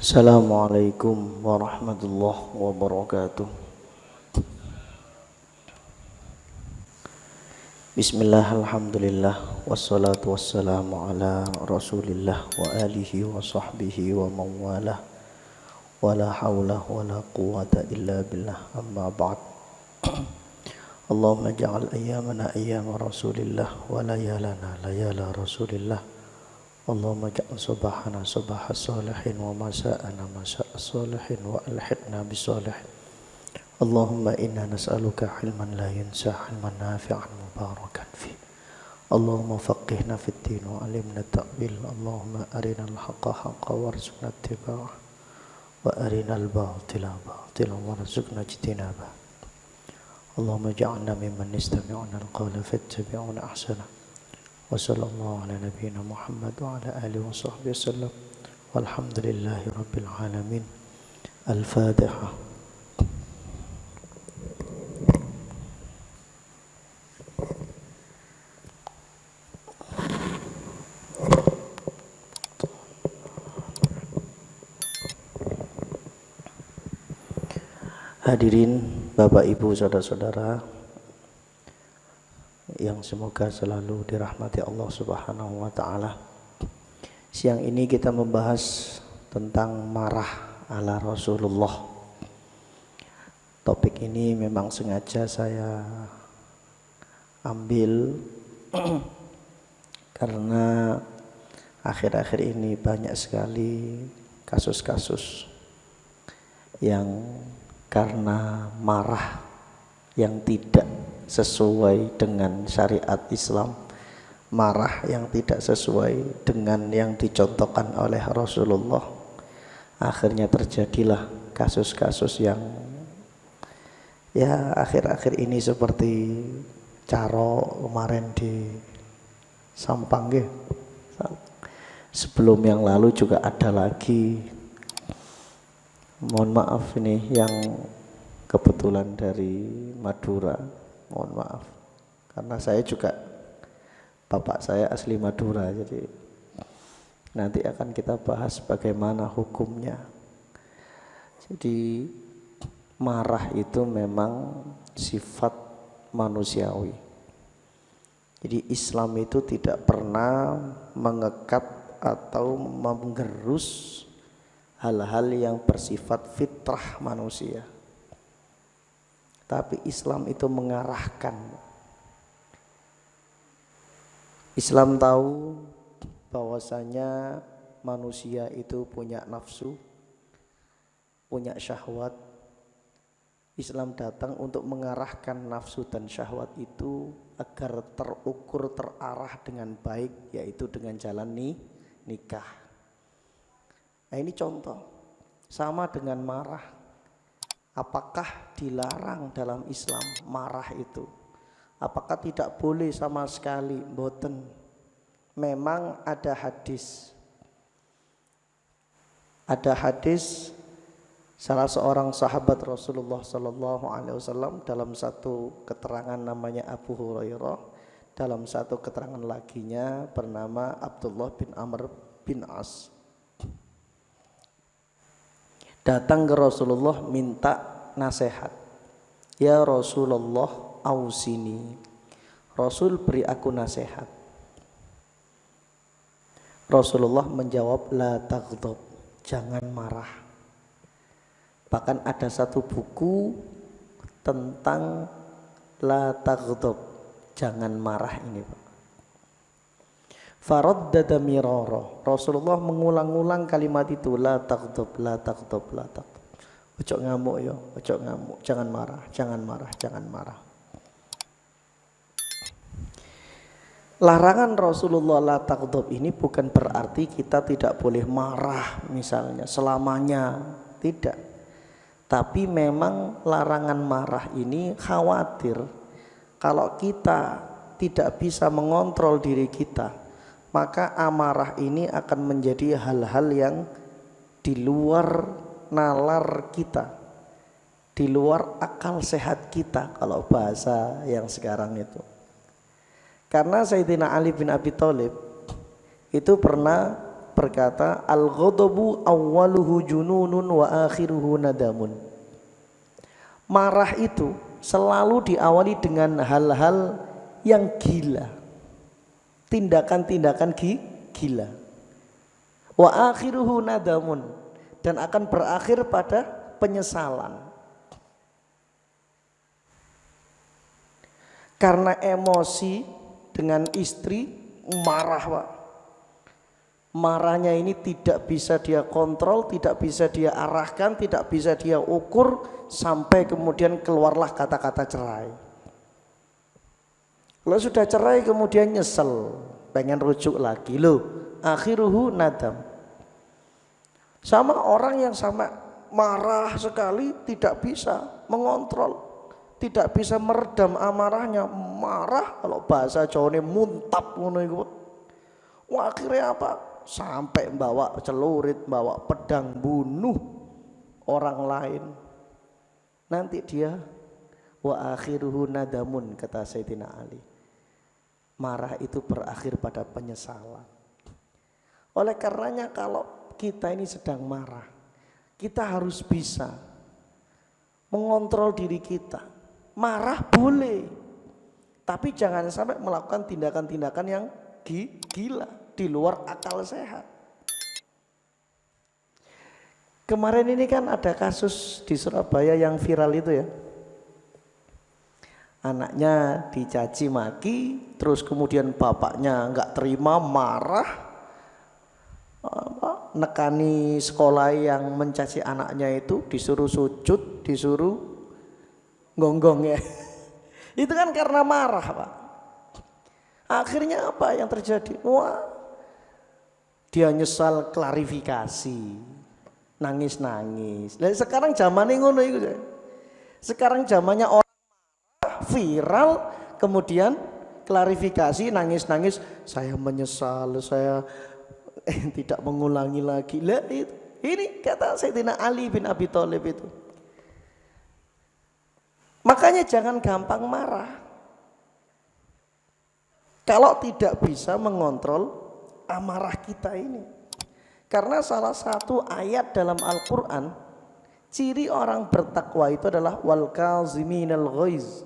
Assalamualaikum warahmatullahi wabarakatuh. Bismillah, alhamdulillah, wassalatu wassalamu ala rasulillah wa alihi wa sahbihi wa mawalah, wa la hawla wa la quwata illa billah, amma ba'd. Allahumma ja'al ayyamana ayyama rasulillah wa layalana layala rasulillah. Allahumma ja'al subhana subha salihin wa masa'ana masa'a salihin wa alhidna bisalihin. Allahumma inna nas'aluka ilman la yunsa, ilman nafi'an mubarakan fi. Allahumma faqihna fid din wa alimna ta'wil. Allahumma arina al-haqqa haqqa warzuqna ittiba'ah wa arina al-batila batila warzuqna ijtinabah. Allahumma ja'alna mimman istami'una al-qawla fattabi'una ahsana. Wa sallallahu ala nabiyyina Muhammad wa ala alihi wa sahbihi wasallam. Walhamdulillahi rabbil alamin. Al-Fatihah. Hadirin Bapak Ibu saudara-saudara yang semoga selalu dirahmati Allah Subhanahu wa taala. Siang ini kita membahas tentang marah ala Rasulullah. Topik ini memang sengaja saya ambil karena akhir-akhir ini banyak sekali kasus-kasus yang karena marah yang tidak sesuai dengan syariat Islam, marah yang tidak sesuai dengan yang dicontohkan oleh Rasulullah, akhirnya terjadilah kasus-kasus yang ya akhir-akhir ini seperti Caro kemarin di Sampang ya. Sebelum yang lalu juga ada lagi, mohon maaf ini yang kebetulan dari Madura, mohon maaf karena saya juga bapak saya asli Madura, jadi nanti akan kita bahas bagaimana hukumnya. Jadi marah itu memang sifat manusiawi. Jadi Islam itu tidak pernah mengekat atau menggerus hal-hal yang bersifat fitrah manusia. Tapi Islam itu mengarahkan. Islam tahu bahwasanya manusia itu punya nafsu, punya syahwat. Islam datang untuk mengarahkan nafsu dan syahwat itu agar terukur, terarah dengan baik, yaitu dengan jalan nikah. Nah ini contoh, sama dengan marah. Apakah dilarang dalam Islam marah itu? Apakah tidak boleh sama sekali? Mboten. Memang ada hadis. Ada hadis salah seorang sahabat Rasulullah sallallahu alaihi wasallam, dalam satu keterangan namanya Abu Hurairah, dalam satu keterangan laginya bernama Abdullah bin Amr bin As. Datang ke Rasulullah minta nasihat. Ya Rasulullah, ausini. Rasul beri aku nasihat. Rasulullah menjawab, la taghdab, jangan marah. Bahkan ada satu buku tentang la taghdab, jangan marah ini, Pak. Faraddada mirara. Rasulullah mengulang-ulang kalimat itu, la taghdab, la taghdab, la taghdab. Ojo ngamuk ya, ojo ngamuk, jangan marah, jangan marah, jangan marah. Larangan Rasulullah la taghdab ini bukan berarti kita tidak boleh marah misalnya selamanya, tidak. Tapi memang larangan marah ini khawatir kalau kita tidak bisa mengontrol diri kita, maka amarah ini akan menjadi hal-hal yang di luar nalar kita, di luar akal sehat kita, kalau bahasa yang sekarang itu. Karena Sayyidina Ali bin Abi Thalib itu pernah berkata, al-ghadabu awwaluhu jununun wa akhiruhu nadamun. Marah itu selalu diawali dengan hal-hal yang gila, tindakan-tindakan gila. Wa akhiruhu nadamun, dan akan berakhir pada penyesalan. Karena emosi dengan istri, marah Pak. Marahnya ini tidak bisa dia kontrol, tidak bisa dia arahkan, tidak bisa dia ukur, sampai kemudian keluarlah kata-kata cerai. Kalau sudah cerai kemudian nyesel, pengen rujuk lagi, loh akhiruhu nadam. Sama orang yang sama marah sekali tidak bisa mengontrol, tidak bisa meredam amarahnya, marah kalau bahasa Jawane muntap ngono iku. Wah, akhirnya apa? Sampai bawa celurit, bawa pedang bunuh orang lain. Nanti dia wa akhiruhu nadamun, kata Sayyidina Ali. Marah itu berakhir pada penyesalan. Oleh karenanya kalau kita ini sedang marah, kita harus bisa mengontrol diri kita. Marah boleh, tapi jangan sampai melakukan tindakan-tindakan yang gila, di luar akal sehat. Kemarin ini kan ada kasus di Surabaya yang viral itu ya. Anaknya dicaci maki, terus kemudian bapaknya nggak terima, marah, nekani sekolah yang mencaci anaknya itu, disuruh sujud, disuruh gonggong ya. Itu kan karena marah Pak. Akhirnya apa yang terjadi? Wah, dia nyesal, klarifikasi, nangis-nangis. Nah, sekarang zamannya ngono itu. Sekarang zamannya orang viral, kemudian klarifikasi, nangis-nangis, saya menyesal, saya tidak mengulangi lagi. Lah itu, ini kata Sayyidina Ali bin Abi Thalib itu. Makanya jangan gampang marah. Kalau tidak bisa mengontrol amarah kita ini. Karena salah satu ayat dalam Al-Quran, ciri orang bertakwa itu adalah wal kaziminal ghaiz.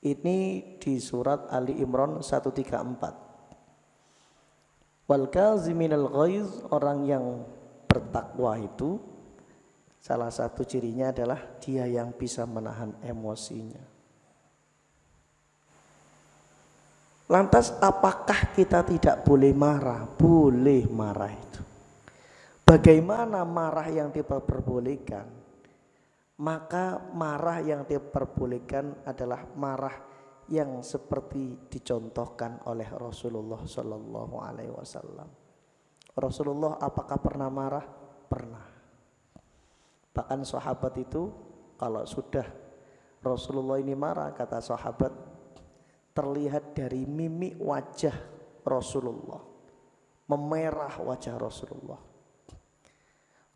Ini di surat Ali Imran 134. Wal kaziminal ghaiz, orang yang bertakwa itu salah satu cirinya adalah dia yang bisa menahan emosinya. Lantas apakah kita tidak boleh marah? Boleh marah itu. Bagaimana marah yang diperbolehkan? Maka marah yang diperbolehkan adalah marah yang seperti dicontohkan oleh Rasulullah Sallallahu Alaihi Wasallam. Rasulullah apakah pernah marah? Pernah. Bahkan sahabat itu kalau sudah Rasulullah ini marah, kata sahabat, terlihat dari mimik wajah Rasulullah, memerah wajah Rasulullah.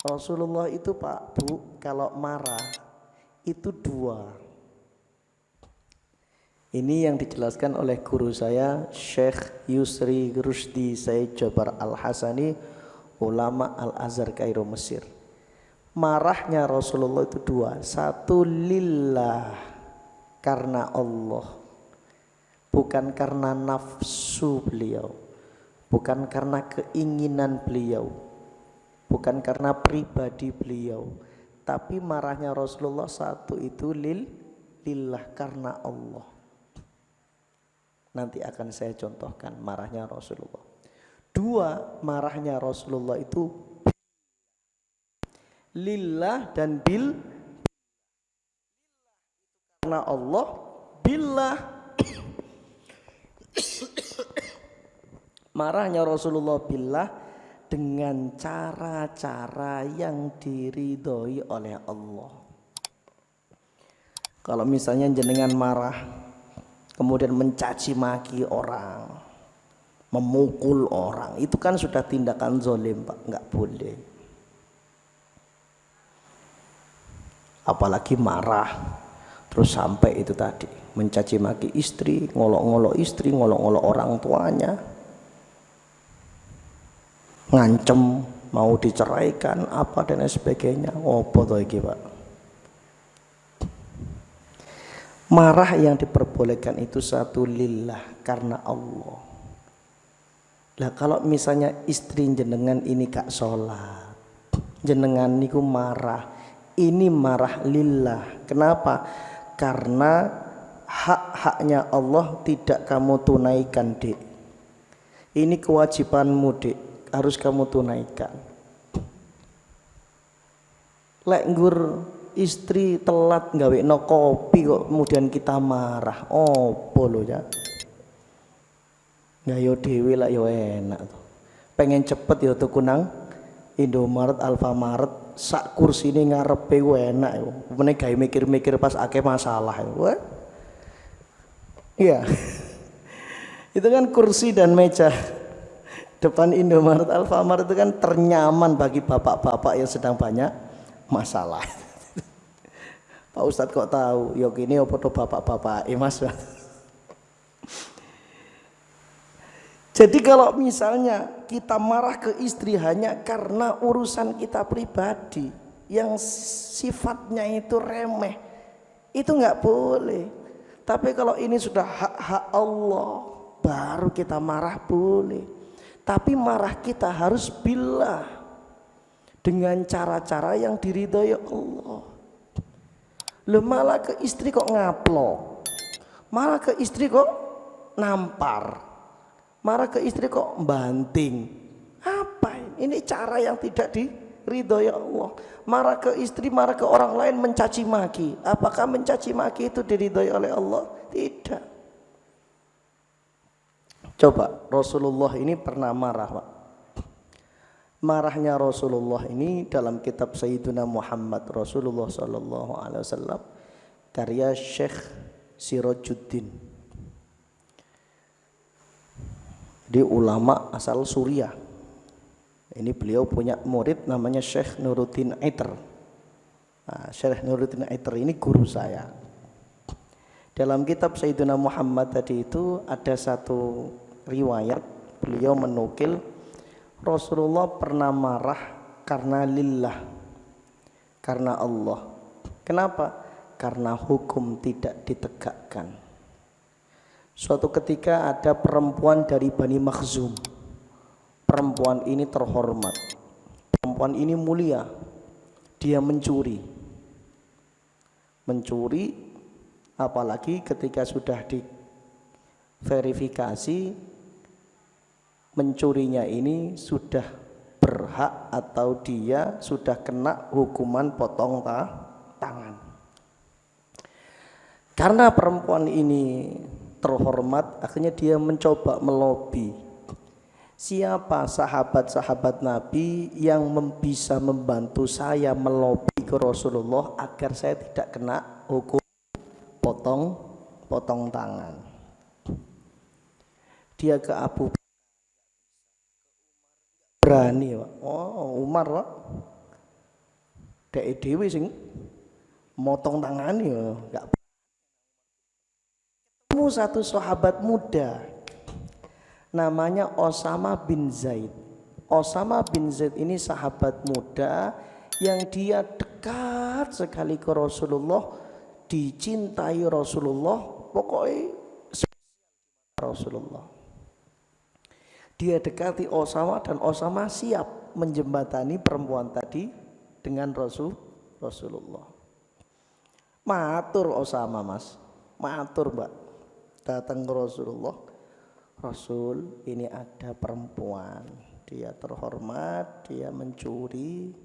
Rasulullah itu Pak Bu, kalau marah itu dua. Ini yang dijelaskan oleh guru saya Syekh Yusri Rusdi Said Jabar Al-Hasani, ulama Al-Azhar Kairo Mesir. Marahnya Rasulullah itu dua. Satu lillah, karena Allah, bukan karena nafsu beliau, bukan karena keinginan beliau, bukan karena pribadi beliau, tapi marahnya Rasulullah satu itu lillah, karena Allah. Nanti akan saya contohkan marahnya Rasulullah. Dua, marahnya Rasulullah itu lillah dan karena Allah, billah. Marahnya Rasulullah billah dengan cara-cara yang diridhoi oleh Allah. Kalau misalnya jenengan marah kemudian mencaci maki orang, memukul orang, itu kan sudah tindakan zalim Pak, nggak boleh. Apalagi marah terus sampai itu tadi mencaci maki istri, ngolok-ngolok istri, ngolok-ngolok orang tuanya. ngancem mau diceraikan apa dan lain sebagainya. Apa to iki, Pak? Marah yang diperbolehkan itu satu lillah, karena Allah. Lah kalau misalnya istri jenengan ini gak sholat, jenengan niku marah, ini marah lillah. Kenapa? Karena hak-haknya Allah tidak kamu tunaikan, Dik. Ini kewajibanmu, Dik, harus kamu tunaikan. Lek nggur istri telat ngawekno kopi kok kemudian kita marah, opo lho ya? Ya yo dhewe lah yo enak tuh. Pengen cepet yo tuku nang Indomaret, Alfamaret, sak kursine ngarepe ku enak yo. Meneh gawe mikir-mikir pas akeh masalah yo. Iya. Itu kan kursi dan meja depan Indomaret, Alfamaret itu kan ternyaman bagi bapak-bapak yang sedang banyak masalah. Pak Ustadz kok tahu? Yo gini opo to bapak-bapak, Mas. Jadi kalau misalnya kita marah ke istri hanya karena urusan kita pribadi yang sifatnya itu remeh, itu nggak boleh. Tapi kalau ini sudah hak-hak Allah, baru kita marah boleh. Tapi marah kita harus billah, dengan cara-cara yang diridhoi Allah. Loh, malah ke istri kok ngaplok, malah ke istri kok nampar, marah ke istri kok banting. Apa ini? Cara yang tidak diridhoi Allah. Marah ke istri, marah ke orang lain, mencaci maki. Apakah mencaci maki itu diridhoi oleh Allah? Tidak. Coba Rasulullah ini pernah marah, Pak. Marahnya Rasulullah ini dalam kitab Sayyiduna Muhammad Rasulullah sallallahu alaihi wasallam, karya Syekh Sirajuddin. Di ulama asal Suriah. Ini beliau punya murid namanya Syekh Nuruddin Aitr. Nah, Syekh Nuruddin Aitr ini guru saya. Dalam kitab Sayyiduna Muhammad tadi itu ada satu riwayat, beliau menukil Rasulullah pernah marah karena lillah, karena Allah. Kenapa? Karena hukum tidak ditegakkan. Suatu ketika ada perempuan dari Bani Makhzum. Perempuan ini terhormat, perempuan ini mulia. Dia mencuri, apalagi ketika sudah diverifikasi mencurinya ini sudah berhak atau dia sudah kena hukuman potong tangan. Karena perempuan ini terhormat, akhirnya dia mencoba melobi. Siapa sahabat-sahabat Nabi yang bisa membantu saya melobi ke Rasulullah agar saya tidak kena hukum potong tangan? Dia ke Abu berani, Pak. Oh, Umar, Pak. Dek dhewe sing motong tangan ya enggak. Ketemu satu sahabat muda namanya Osama bin Zaid. Osama bin Zaid ini sahabat muda yang dia dekat sekali ke Rasulullah, dicintai Rasulullah, pokoknya Rasulullah. Dia dekati Osama dan Osama siap menjembatani perempuan tadi dengan Rasulullah. Matur Osama, Mas, matur Mbak, datang ke Rasulullah. Rasul, ini ada perempuan, dia terhormat, dia mencuri,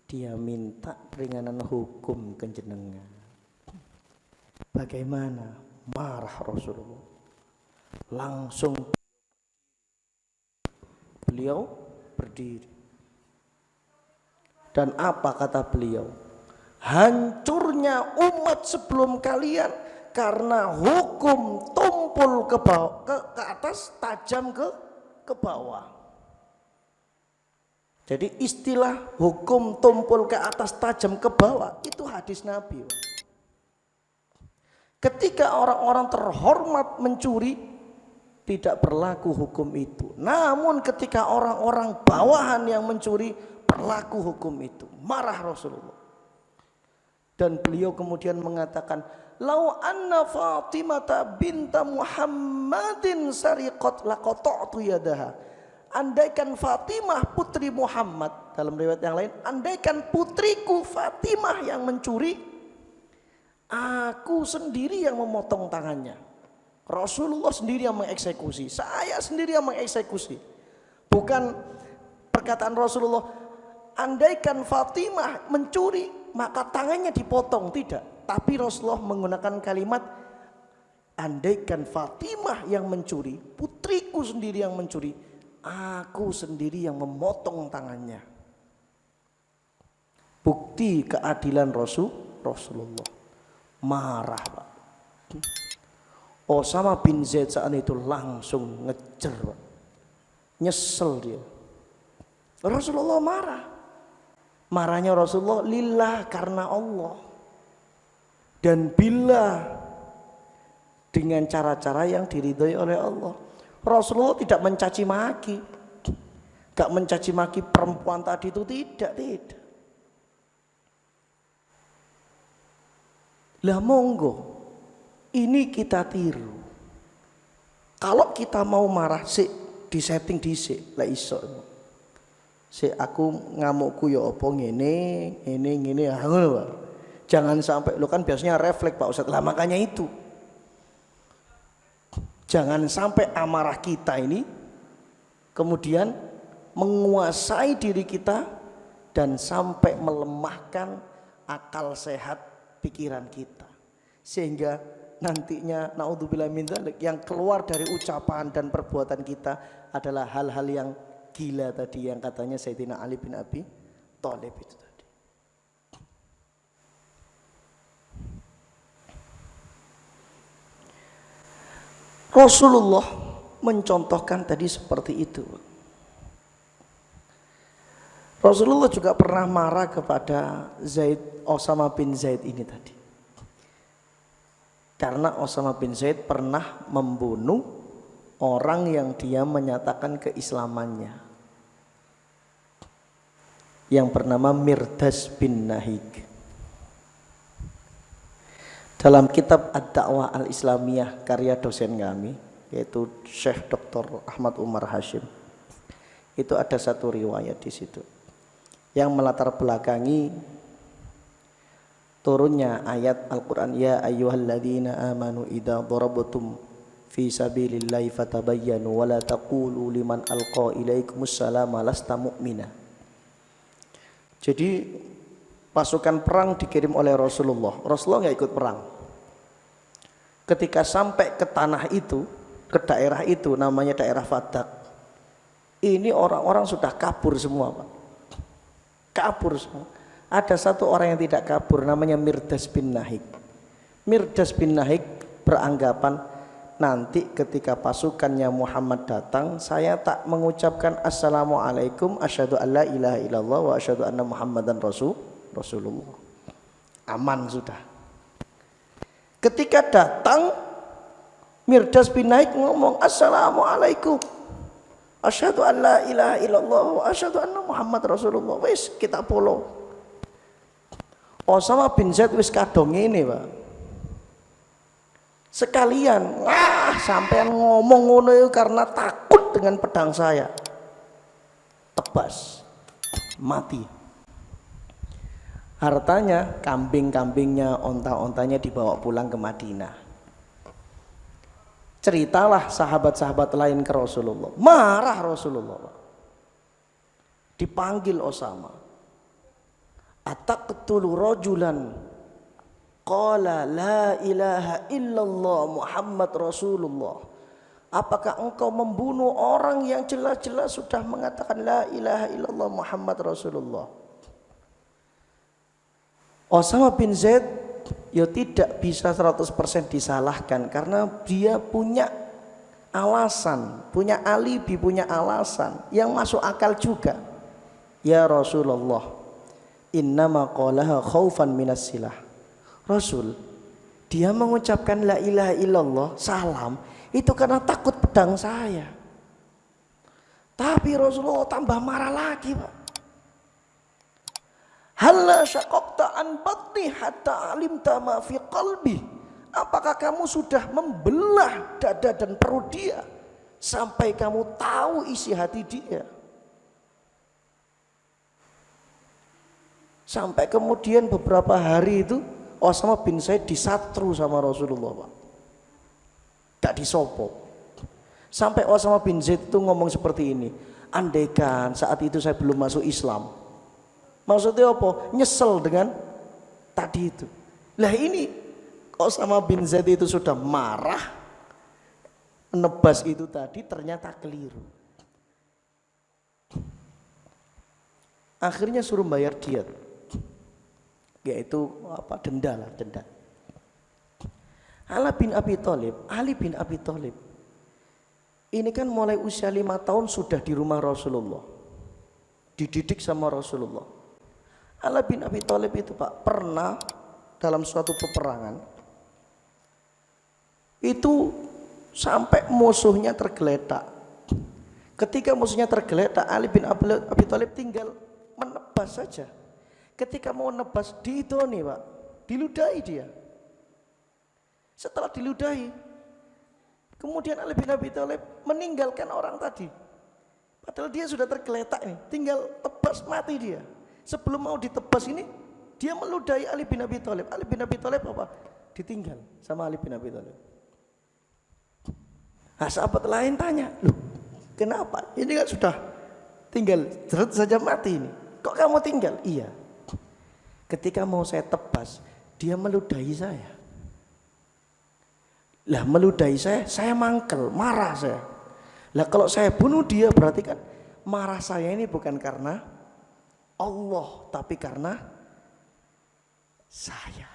dia minta peringanan hukum ke jenengan. Bagaimana? Marah Rasulullah. Langsung beliau berdiri. Dan apa kata beliau? Hancurnya umat sebelum kalian karena hukum tumpul ke bawah, ke atas, tajam ke bawah. Jadi istilah hukum tumpul ke atas, tajam ke bawah itu hadis Nabi. Pak. Ketika orang-orang terhormat mencuri, tidak berlaku hukum itu. Namun ketika orang-orang bawahan yang mencuri, berlaku hukum itu. Marah Rasulullah. Dan beliau kemudian mengatakan, "Lau anna Fatimah binta Muhammadin sariqat laqata'tu yadaha." Andaikan Fatimah putri Muhammad, dalam riwayat yang lain, andaikan putriku Fatimah yang mencuri, aku sendiri yang memotong tangannya. Rasulullah sendiri yang mengeksekusi, saya sendiri yang mengeksekusi. Bukan perkataan Rasulullah, andaikan Fatimah mencuri maka tangannya dipotong, tidak. Tapi Rasulullah menggunakan kalimat, andaikan Fatimah yang mencuri, putriku sendiri yang mencuri, aku sendiri yang memotong tangannya. Bukti keadilan Rasulullah. Marah Pak. Osama bin Zaid saat itu langsung ngejer Pak. Nyesel dia. Rasulullah marah. Marahnya Rasulullah lillah, karena Allah. Dan bila dengan cara-cara yang diridhoi oleh Allah. Rasulullah tidak mencaci maki. Gak mencaci maki perempuan tadi itu, tidak. Lah monggo, ini kita tiru. Kalau kita mau marah sik disetting dhisik, lah iso. Sik aku ngamukku ya apa ngene ngono Pak. Jangan sampai, lo kan biasanya refleks Pak Ustadz. Lah makanya itu. Jangan sampai amarah kita ini kemudian menguasai diri kita dan sampai melemahkan akal sehat pikiran kita, sehingga nantinya naudzubillah min dzalik, yang keluar dari ucapan dan perbuatan kita adalah hal-hal yang gila tadi yang katanya Sayyidina Ali bin Abi Thalib itu tadi. Rasulullah mencontohkan tadi seperti itu. Rasulullah juga pernah marah kepada Osama bin Zaid ini tadi. Karena Osama bin Zaid pernah membunuh orang yang dia menyatakan keislamannya, yang bernama Mirdas bin Nahik. Dalam kitab Ad-Da'wah Al-Islamiyah karya dosen kami, yaitu Syekh Dr. Ahmad Umar Hashim, itu ada satu riwayat di situ yang melatar belakangi turunnya ayat Al-Quran, ya ayyuhalladzina amanu idza darabtum fi sabilillahi fatabayyanu wa la taqulu liman alqa ilaikumussalama lasta mu'mina. Jadi pasukan perang dikirim oleh Rasulullah. Rasulullah nggak ikut perang. Ketika sampai ke tanah itu, ke daerah itu, namanya daerah Fadak, ini orang-orang sudah kabur semua Pak. Kabur semua. Ada satu orang yang tidak kabur, namanya Mirdas bin Nahik. Mirdas bin Nahik beranggapan, nanti ketika pasukannya Muhammad datang, saya tak mengucapkan assalamualaikum asyhadu alla ilaha illallah wa asyhadu anna muhammadan rasulullah. Aman sudah. Ketika datang, Mirdas bin Nahik ngomong assalamualaikum asyhadu alla ilaha illallah wa asyhadu anna muhammad rasulullah. Wis kita polo. Osama bin Zaid wis kadong ini Pak. Sekalian, sampean ngomong ngono itu karena takut dengan pedang saya. Tebas, mati. Hartanya, kambing-kambingnya, onta-ontanya dibawa pulang ke Madinah. Ceritalah sahabat-sahabat lain ke Rasulullah. Marah Rasulullah. Dipanggil Osama. Ataqtulu rajulan qala la ilaha illallah Muhammad Rasulullah. Apakah engkau membunuh orang yang jelas-jelas sudah mengatakan la ilaha illallah Muhammad Rasulullah? Osama bin Zaid ya tidak bisa 100% disalahkan, karena dia punya alasan, punya alibi, punya alasan yang masuk akal juga. Ya Rasulullah, innama qalaha khaufan minas silah. Rasul, Dia mengucapkan la ilaha illallah, salam, itu karena takut pedang saya. Tapi Rasulullah tambah marah lagi, Pak. Halla syaqaqta an batni hatta alimta ma fi qalbi. Apakah kamu sudah membelah dada dan perut dia sampai kamu tahu isi hati dia? Sampai kemudian beberapa hari itu Osama bin Zaid disatru sama Rasulullah, Pak. Gak disopok. Sampai Osama bin Zaid itu ngomong seperti ini, andaikan saat itu saya belum masuk Islam. Maksudnya apa? Nyesel dengan tadi itu. Lah ini Osama bin Zaid itu sudah marah, nebas itu tadi ternyata keliru. Akhirnya suruh bayar diat, yaitu apa, denda lah, denda. Ali bin Abi Thalib ini kan mulai usia 5 tahun sudah di rumah Rasulullah, dididik sama Rasulullah. Ali bin Abi Thalib itu, Pak, pernah dalam suatu peperangan itu sampai musuhnya tergeletak. Ketika musuhnya tergeletak, Ali bin Abi Thalib tinggal menebas saja. Ketika mau nebas, diitoni, Pak, diludahi dia. Setelah diludahi, kemudian Ali bin Abi Thalib meninggalkan orang tadi. Padahal dia sudah tergeletak nih, tinggal tebas, mati dia. Sebelum mau ditebas ini, dia meludahi Ali bin Abi Thalib. Ali bin Abi Thalib apa? Ditinggal sama Ali bin Abi Thalib. Nah, sahabat lain tanya, loh, kenapa? Ini kan sudah tinggal jeret saja mati ini. Kok kamu tinggal? Iya. Ketika mau saya tebas, dia meludahi saya. Lah meludahi saya mangkel, marah saya. Lah kalau saya bunuh dia berarti kan marah saya ini bukan karena Allah, tapi karena saya,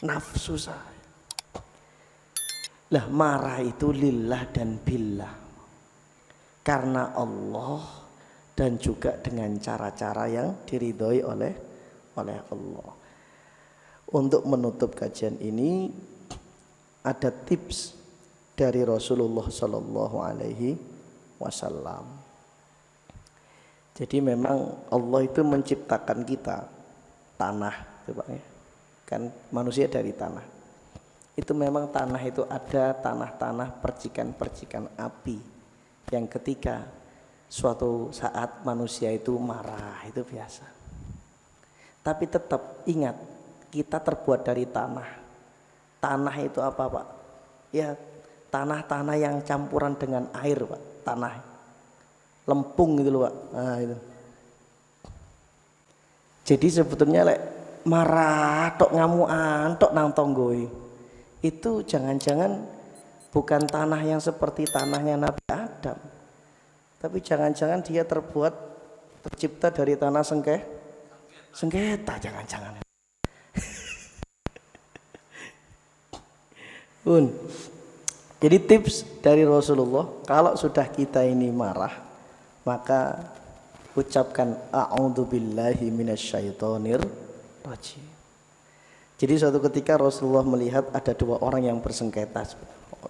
nafsu saya. Lah marah itu lillah dan billah, karena Allah dan juga dengan cara-cara yang diridhoi oleh Allah. Untuk menutup kajian ini ada tips dari Rasulullah Sallallahu Alaihi Wasallam. Jadi memang Allah itu menciptakan kita tanah, itu Pak, ya. Kan manusia dari tanah. Itu memang tanah itu ada tanah-tanah percikan-percikan api yang ketika suatu saat manusia itu marah, itu biasa. Tapi tetap ingat, kita terbuat dari tanah. Tanah itu apa, Pak? Ya, tanah-tanah yang campuran dengan air, Pak. Tanah lempung gitu loh, Pak. Nah, itu. Jadi sebetulnya marah tok ngamuan tok nang tonggoi. Itu jangan-jangan bukan tanah yang seperti tanahnya Nabi Adam. Tapi jangan-jangan dia tercipta dari tanah sengketa, jangan-jangan. Jadi tips dari Rasulullah, kalau sudah kita ini marah, maka ucapkan a'udzubillahi minasyaitonir rajim. Jadi suatu ketika Rasulullah melihat ada 2 orang yang bersengketa,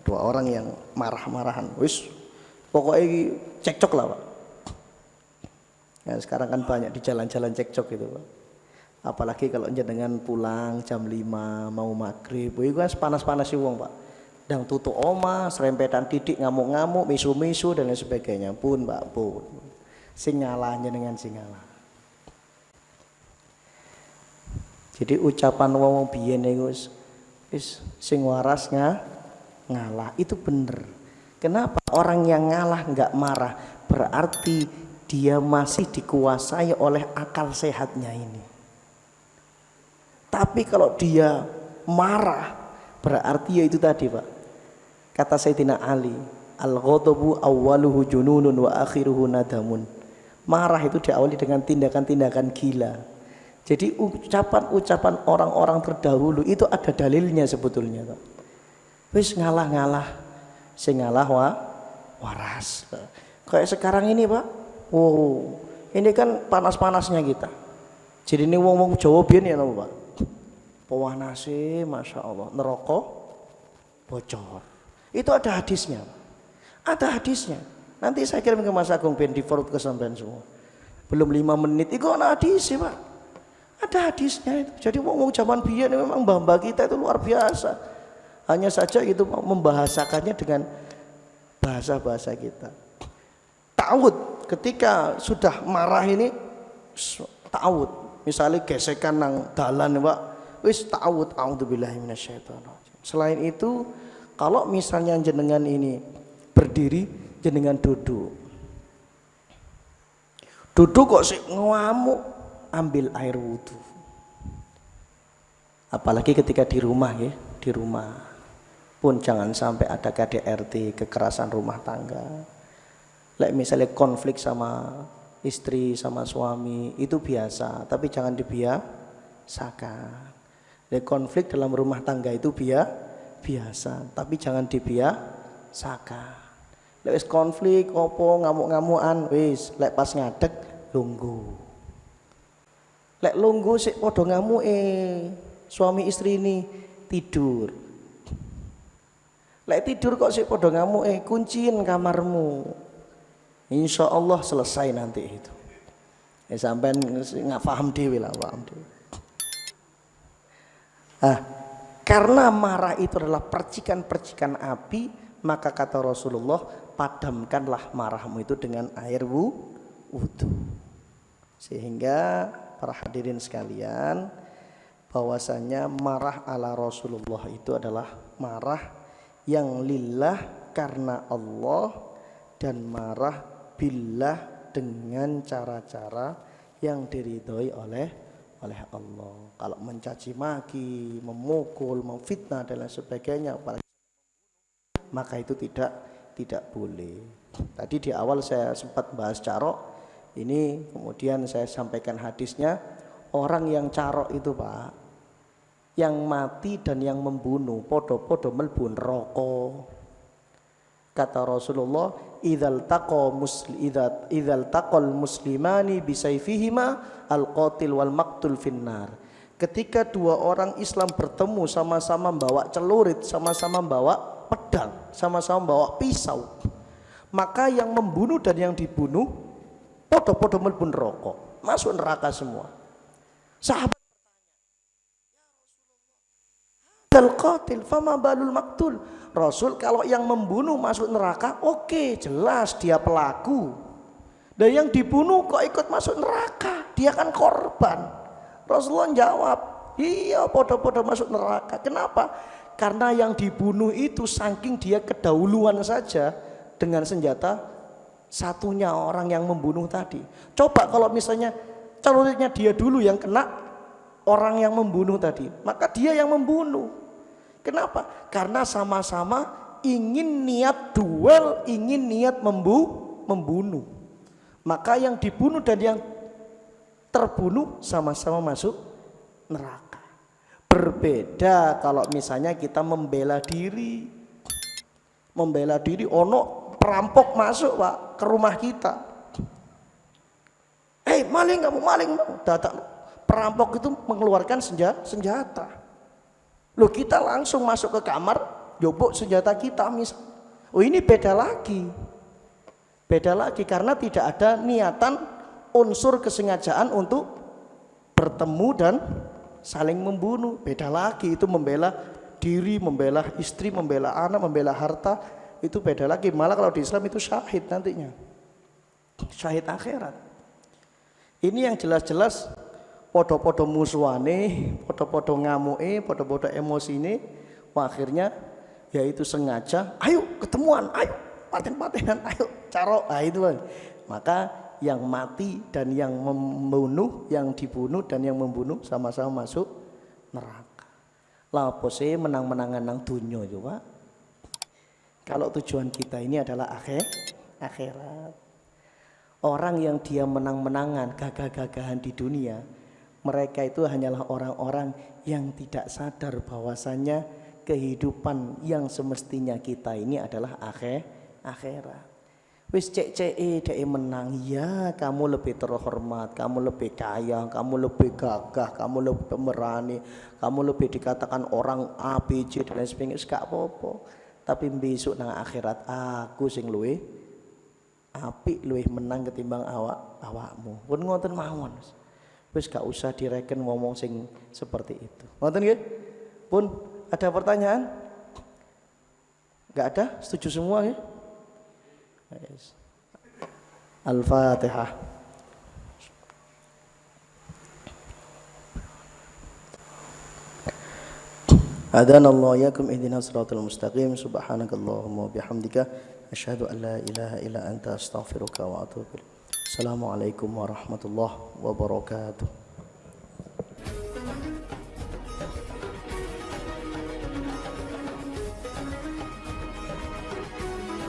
2 orang yang marah-marahan. Wis pokoknya cekcok lah, Pak. Ya, sekarang kan banyak di jalan-jalan cekcok gitu, Pak. Apalagi kalau jenengan pulang jam 5 mau maghrib, itu kan panas-panas sih wong, Pak. Dang tutuk oma, serempetan didik, ngamuk-ngamuk, misu-misu dan lain sebagainya. Pun, Pak, pun. Sing ngalah jenengan sing ngalah. Jadi ucapan wong biyen niku wis sing waras ngalah, itu bener. Kenapa? Orang yang ngalah enggak marah berarti dia masih dikuasai oleh akal sehatnya ini. Tapi kalau dia marah berarti ya itu tadi, Pak. Kata Sayyidina Ali, al-ghadabu awwaluhu jununun wa akhiruhu nadamun. Marah itu diawali dengan tindakan-tindakan gila. Jadi ucapan-ucapan orang-orang terdahulu itu ada dalilnya sebetulnya, Pak. Wis ngalah-ngalah, sing ngalah waras. Kayak sekarang ini, Pak. Wow, ini kan panas-panasnya kita. Jadi ini wong-wong Jawa biyen ya, Pak. Pewanase Masya Allah, neraka bocor. Itu ada hadisnya. Ada hadisnya. Nanti saya kirim ke Mas Agung ben di forward ke sampean semua. Belum 5 menit itu ada hadisnya, Pak. Ada hadisnya itu. Jadi ngomong zaman biyen memang mbah-mbah kita itu luar biasa. Hanya saja itu membahasakannya dengan bahasa-bahasa kita. Ta'awud, ketika sudah marah ini ta'awud. Misalnya gesekan nang dalan, Pak. Wis ta'awud, a'udzubillahi minasyaitonirrajim. Selain itu, kalau misalnya jenengan ini berdiri, jenengan duduk. Duduk kok sih ngamuk, ambil air wudhu. Apalagi ketika di rumah ya, di rumah pun jangan sampai ada KDRT, kekerasan rumah tangga. Like misalnya konflik sama istri, sama suami, itu biasa, tapi jangan dibiasakan. Konflik dalam rumah tangga itu biasa, tapi jangan dibiasakan. Lek wis konflik opo ngamuk-ngamukan wis lek pas ngadeg lungguh. Lek lungguh sik padha ngamuke suami istri ini tidur. Lek tidur kok sik padha ngamuke kunciin kamarmu. Insya Allah selesai nanti itu. Ya sampean nggak paham dewi lah, paham dewi. Karena marah itu adalah percikan-percikan api, maka kata Rasulullah, padamkanlah marahmu itu dengan air wudhu. Sehingga para hadirin sekalian, bahwasanya marah ala Rasulullah itu adalah marah yang lillah karena Allah, dan marah billah dengan cara-cara yang diridhoi oleh Allah. Kalau mencaci maki, memukul, memfitnah dan lain sebagainya, maka itu tidak boleh. Tadi di awal saya sempat bahas carok, ini kemudian saya sampaikan hadisnya. Orang yang carok itu, Pak, yang mati dan yang membunuh podo-podo melbu neraka. Kata Rasulullah, idzal taqal muslimani bisayfihima al-qatil wal maqtul finnar. Ketika dua orang Islam bertemu, sama-sama bawa celurit, sama-sama bawa pedang, sama-sama bawa pisau, maka yang membunuh dan yang dibunuh podo-podo melbu neraka, masuk neraka semua. Sahabat bertanya, qatil fama balul maktul. Rasul, kalau yang membunuh masuk neraka, oke, jelas dia pelaku. Dan yang dibunuh kok ikut masuk neraka, dia kan korban. Rasulullah jawab, iya, podo-podo masuk neraka. Kenapa? Karena yang dibunuh itu saking dia kedahuluan saja dengan senjata satunya orang yang membunuh tadi. Coba kalau misalnya celuritnya dia dulu yang kena orang yang membunuh tadi, maka dia yang membunuh. Kenapa? Karena sama-sama ingin niat duel, ingin niat membunuh. Maka yang dibunuh dan yang terbunuh sama-sama masuk neraka. Berbeda kalau misalnya kita membela diri. Membela diri, ono perampok masuk, Pak, ke rumah kita. Maling kamu, maling. Datang perampok itu mengeluarkan senjata. Loh, kita langsung masuk ke kamar, jobok senjata kita misal. Oh, ini beda lagi. Beda lagi karena tidak ada niatan unsur kesengajaan untuk bertemu dan saling membunuh. Beda lagi, itu membela diri, membela istri, membela anak, membela harta, itu beda lagi. Malah kalau di Islam itu syahid nantinya. Syahid akhirat. Ini yang jelas-jelas podo-podo musuhane, podo-podo ngamuke, podo-podo emosine, akhirnya yaitu sengaja, ayo ketemuan, ayo paten-patenan, ayo carok, itu kan. Maka yang mati dan yang membunuh, yang dibunuh dan yang membunuh sama-sama masuk neraka. Lah apa sih menang-menangan nang dunya itu, Pak? Kalau tujuan kita ini adalah akhirat. Orang yang dia menang-menangan, gagah-gagahan di dunia, mereka itu hanyalah orang-orang yang tidak sadar bahwasannya kehidupan yang semestinya kita ini adalah akhirat. Wis cek-ceke dhek menang, ya kamu lebih terhormat, kamu lebih kaya, kamu lebih gagah, kamu lebih pemberani, kamu lebih dikatakan orang A, B, C dan lain sebagainya, gak apa-apa. Tapi besok nang akhirat aku sing luwih apik, luwih menang ketimbang awakmu. Pun ngoten mawon. Wis gak usah direken ngomong sing seperti itu. Ngoten nggih? Pun ada pertanyaan? Gak ada? Setuju semua nggih? Yes. Al-Fatihah. Hadanallahu yakum ihdinas siratal mustaqim. Subhanakallahumma bihamdika asyhadu an la ilaha illa anta astaghfiruka wa atubu ilaik. Assalamualaikum warahmatullahi wabarakatuh.